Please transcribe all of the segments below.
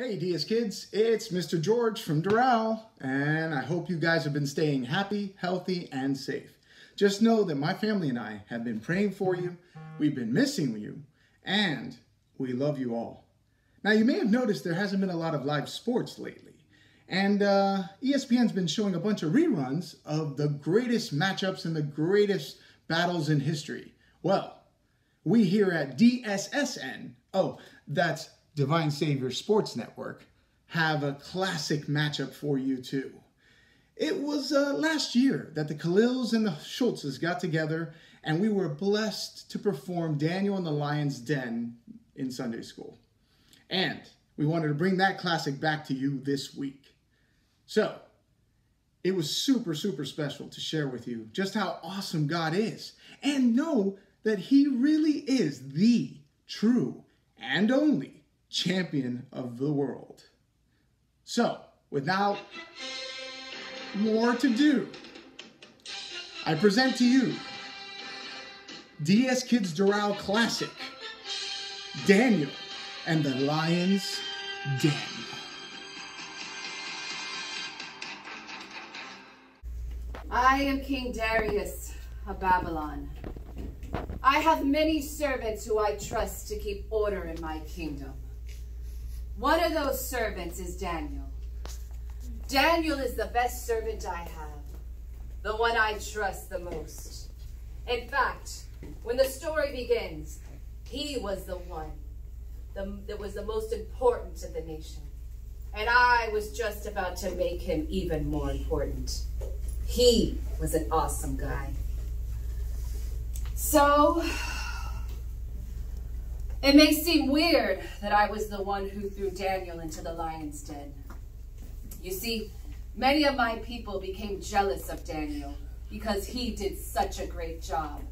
Hey DSKids, it's Mr. George from Doral, and I hope you guys have been staying happy, healthy, and safe. Just know that my family and I have been praying for you, we've been missing you, and we love you all. Now you may have noticed there hasn't been a lot of live sports lately, and ESPN's been showing a bunch of reruns of the greatest matchups and the greatest battles in history. Well, we here at DSSN, that's Divine Savior Sports Network, have a classic matchup for you too. It was last year that the Khalils and the Schultzes got together, and we were blessed to perform Daniel and the Lion's Den in Sunday school. And we wanted to bring that classic back to you this week. So, it was super special to share with you just how awesome God is, and know that He really is the true and only champion of the world. So, without more to do, I present to you DSKids Doral Classic, Daniel and the Lion's Den. I am King Darius of Babylon. I have many servants who I trust to keep order in my kingdom. One of those servants is Daniel. Daniel is the best servant I have, the one I trust the most. In fact, when the story begins, he was the one that was the most important to the nation. And I was just about to make him even more important. He was an awesome guy. So, it may seem weird that I was the one who threw Daniel into the lion's den. You see, many of my people became jealous of Daniel because he did such a great job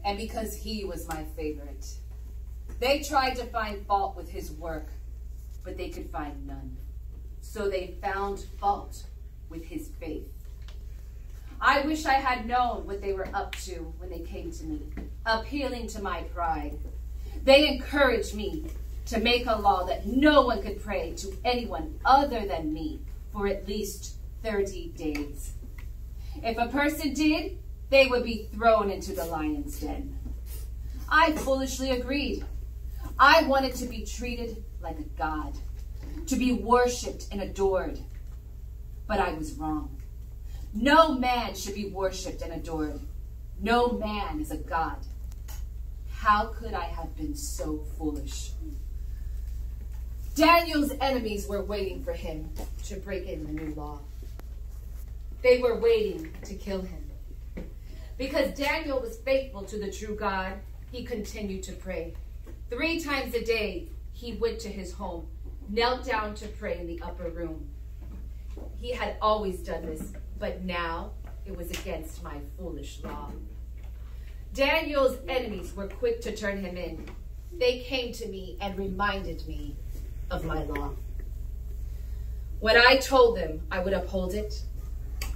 and because he was my favorite. They tried to find fault with his work, but they could find none. So they found fault with his faith. I wish I had known what they were up to when they came to me, appealing to my pride. They encouraged me to make a law that no one could pray to anyone other than me for at least 30 days. If a person did, they would be thrown into the lion's den. I foolishly agreed. I wanted to be treated like a god, to be worshipped and adored. But I was wrong. No man should be worshipped and adored. No man is a god. How could I have been so foolish? Daniel's enemies were waiting for him to break in the new law. They were waiting to kill him. Because Daniel was faithful to the true God, he continued to pray. 3 times a day, he went to his home, knelt down to pray in the upper room. He had always done this, but now it was against my foolish law. Daniel's enemies were quick to turn him in. They came to me and reminded me of my law. When I told them I would uphold it,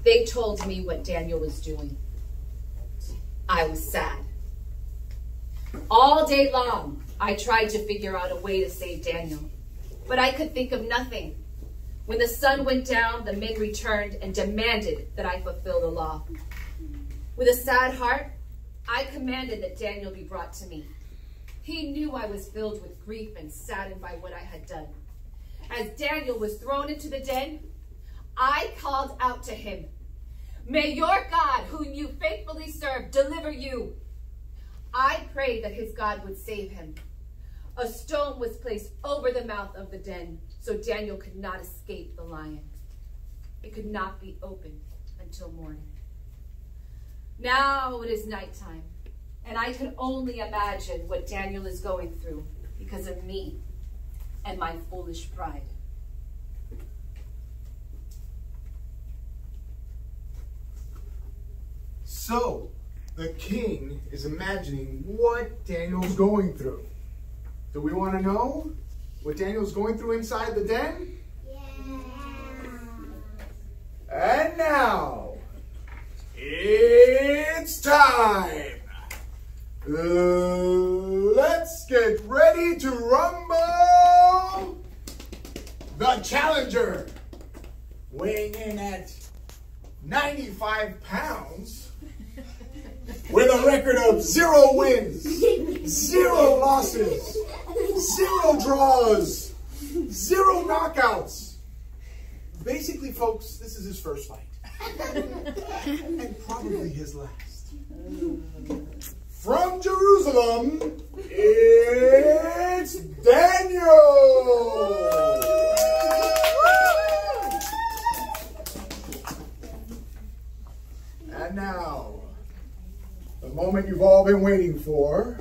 they told me what Daniel was doing. I was sad. All day long, I tried to figure out a way to save Daniel, but I could think of nothing. When the sun went down, the men returned and demanded that I fulfill the law. With a sad heart, I commanded that Daniel be brought to me. He knew I was filled with grief and saddened by what I had done. As Daniel was thrown into the den, I called out to him, "May your God, whom you faithfully serve, deliver you." I prayed that his God would save him. A stone was placed over the mouth of the den, so Daniel could not escape the lion. It could not be opened until morning. Now it is nighttime, and I can only imagine what Daniel is going through because of me and my foolish pride. So, the king is imagining what Daniel's going through. Do we want to know what Daniel's going through inside the den? Yeah. And now, it's time. Let's get ready to rumble. the challenger, weighing in at 95 pounds, with a record of 0 wins, 0 losses, 0 draws, 0 knockouts. Basically, folks, this is his first fight. And probably his last. From Jerusalem, it's Daniel! And now, the moment you've all been waiting for.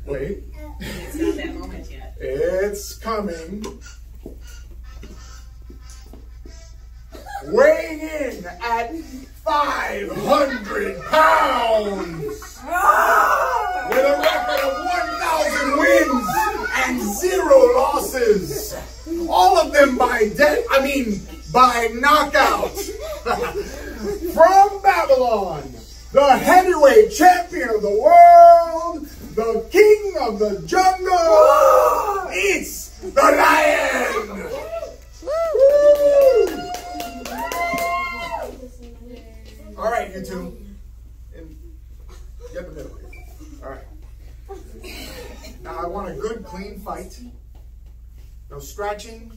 Wait. It's not that moment yet. It's coming. Weighing in at 500 pounds. With a record of 1,000 wins and 0 losses. All of them by by knockout. From Babylon, the heavyweight champion of the world, the king of the jungle, it's the lion. All right, you two. Get the middle here. All right. Now I want a good, clean fight. No scratching,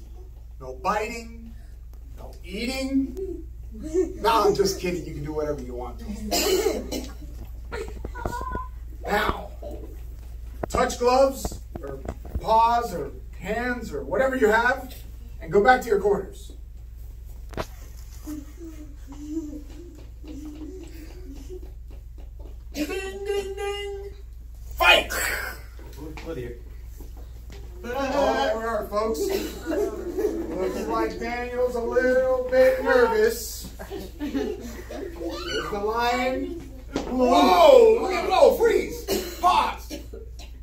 no biting, no eating. No, I'm just kidding. You can do whatever you want to. Now, touch gloves or paws or hands or whatever you have and go back to your quarters. Ding, ding, ding. Fight! What here? Oh, there we are, folks. Looks like Daniel's a little bit nervous. There's the lion. Whoa! Look at, whoa, freeze! Pause!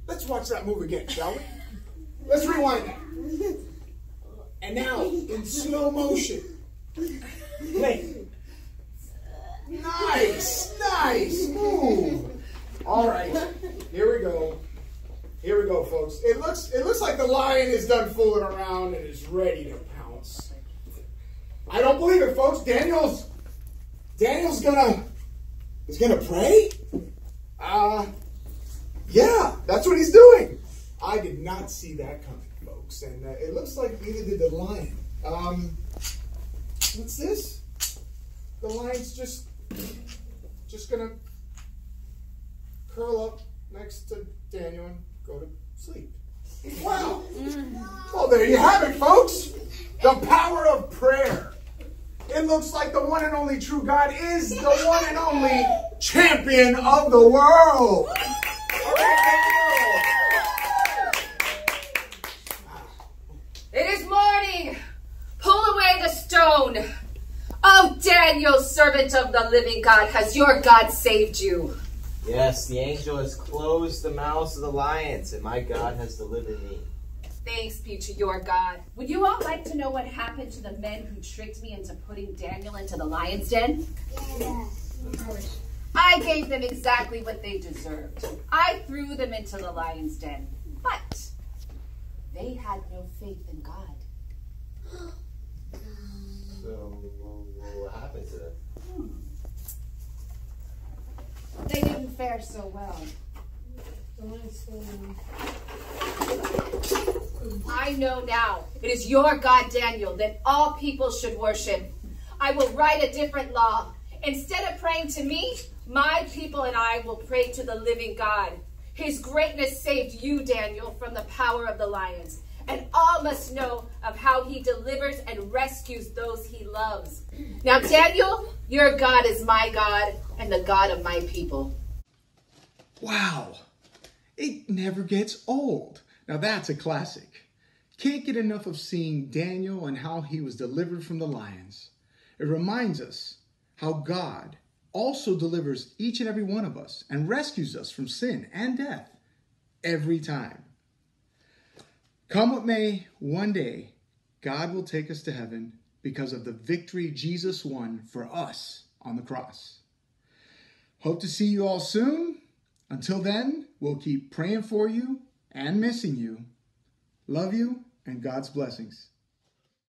Let's watch that move again, shall we? Let's rewind that. And now, in slow motion. Play. Nice! Nice move! Alright, here we go. Here we go, folks. It looks like the lion is done fooling around and is ready to pounce. I don't believe it, folks. Daniel's gonna pray? Yeah, that's what he's doing. I did not see that coming, folks. And it looks like neither did the lion. What's this? The lion's just gonna curl up next to Daniel and go to sleep. Wow. Well, there you have it, folks. The power of prayer. It looks like the one and only true God is the one and only champion of the world. It is morning. Pull away the stone. Oh, Daniel, servant of the living God, has your God saved you? Yes, the angel has closed the mouths of the lions, and my God has delivered me. Thanks be to your God. Would you all like to know what happened to the men who tricked me into putting Daniel into the lion's den? Yes. I gave them exactly what they deserved. I threw them into the lion's den, but they had no faith in God. So, what happened to them? They didn't fare so well. I know now. It is your God, Daniel, that all people should worship. I will write a different law. Instead of praying to me, my people and I will pray to the living God. His greatness saved you, Daniel, from the power of the lions. And all must know of how he delivers and rescues those he loves. Now, Daniel, your God is my God and the God of my people. Wow. It never gets old. Now that's a classic. Can't get enough of seeing Daniel and how he was delivered from the lions. It reminds us how God also delivers each and every one of us and rescues us from sin and death every time. Come what may, one day, God will take us to heaven because of the victory Jesus won for us on the cross. Hope to see you all soon. Until then, we'll keep praying for you, and missing you. Love you and God's blessings.